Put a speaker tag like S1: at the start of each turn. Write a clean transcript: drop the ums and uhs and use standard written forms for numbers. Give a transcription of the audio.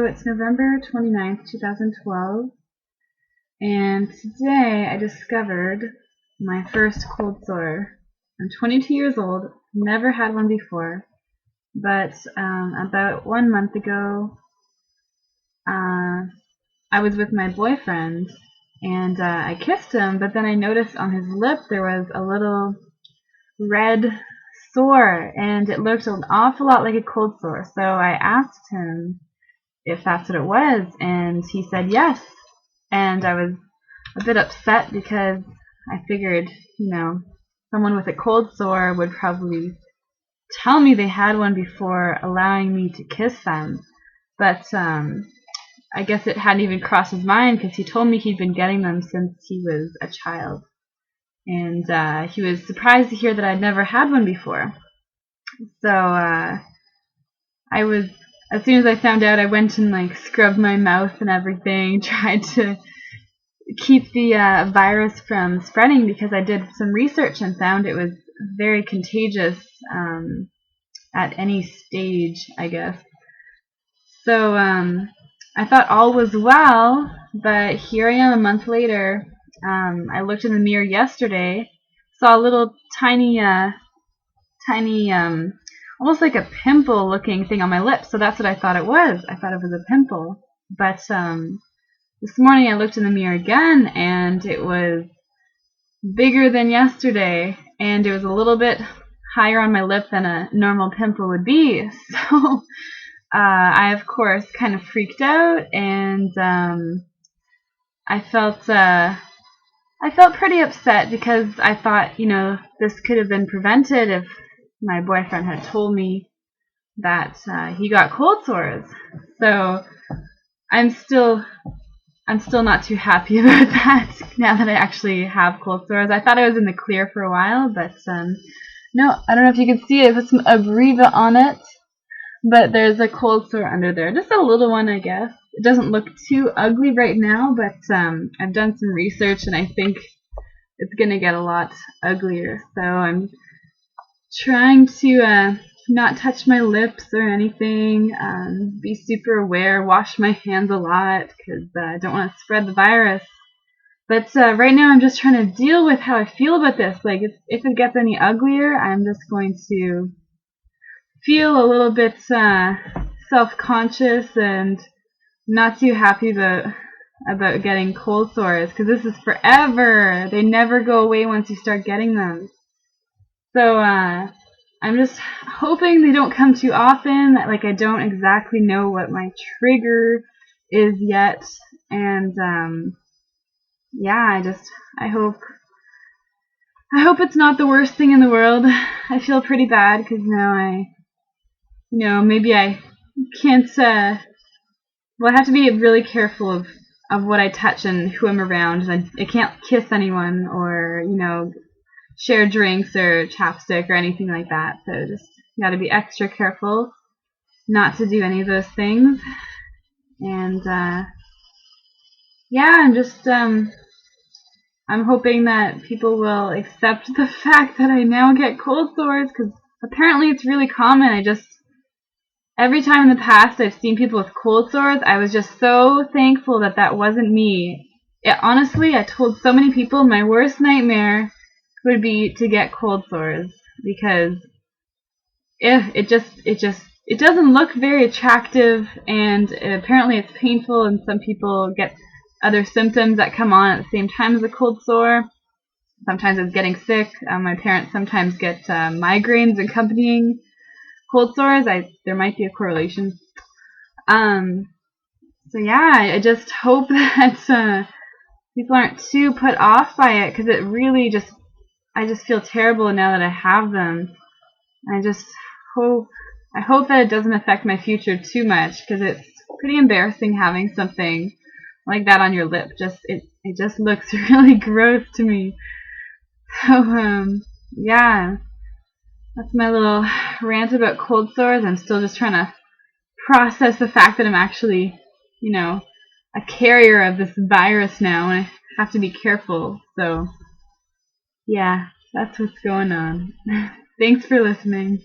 S1: So it's November 29th, 2012, and today I discovered my first cold sore. I'm 22 years old, never had one before, but about 1 month ago, I was with my boyfriend, and I kissed him, but then I noticed on his lip there was a little red sore, and it looked an awful lot like a cold sore. So I asked him if that's what it was, and he said yes. And I was a bit upset because I figured, someone with a cold sore would probably tell me they had one before allowing me to kiss them. But I guess it hadn't even crossed his mind, because he told me he'd been getting them since he was a child. And he was surprised to hear that I'd never had one before. So as soon as I found out, I went and scrubbed my mouth and everything, tried to keep the virus from spreading, because I did some research and found it was very contagious at any stage, I guess. So I thought all was well, but here I am a month later. I looked in the mirror yesterday, saw a little tiny, almost like a pimple looking thing on my lip. So that's what I thought it was. I thought it was a pimple. But this morning I looked in the mirror again, and it was bigger than yesterday, and it was a little bit higher on my lip than a normal pimple would be. So I, of course, kind of freaked out, and I felt pretty upset, because I thought, this could have been prevented if my boyfriend had told me that he got cold sores. So I'm still not too happy about that, now that I actually have cold sores. I thought I was in the clear for a while, but no, I don't know if you can see it. I put some Abreva on it, but there's a cold sore under there. Just a little one, I guess. It doesn't look too ugly right now, but I've done some research, and I think it's going to get a lot uglier. So I'm trying to not touch my lips or anything, be super aware, wash my hands a lot, because I don't want to spread the virus. But right now I'm just trying to deal with how I feel about this. If it gets any uglier, I'm just going to feel a little bit self-conscious and not too happy about getting cold sores, because this is forever. They never go away once you start getting them. So I'm just hoping they don't come too often. I don't exactly know what my trigger is yet, and yeah, I hope it's not the worst thing in the world. I feel pretty bad, because now maybe I can't. Well, I have to be really careful of what I touch and who I'm around. I can't kiss anyone, or share drinks or chapstick or anything like that. So just got to be extra careful not to do any of those things. And yeah, I'm hoping that people will accept the fact that I now get cold sores, because apparently it's really common. Every time in the past I've seen people with cold sores, I was just so thankful that wasn't me. Honestly, I told so many people my worst nightmare would be to get cold sores, because it doesn't look very attractive, and apparently it's painful, and some people get other symptoms that come on at the same time as a cold sore. Sometimes it's getting sick. My parents sometimes get migraines accompanying cold sores. There might be a correlation. So yeah, I just hope that people aren't too put off by it, because it really I just feel terrible now that I have them. I hope that it doesn't affect my future too much, because it's pretty embarrassing having something like that on your lip. It just looks really gross to me. So yeah, that's my little rant about cold sores. I'm still just trying to process the fact that I'm actually, a carrier of this virus now, and I have to be careful. So yeah, that's what's going on. Thanks for listening.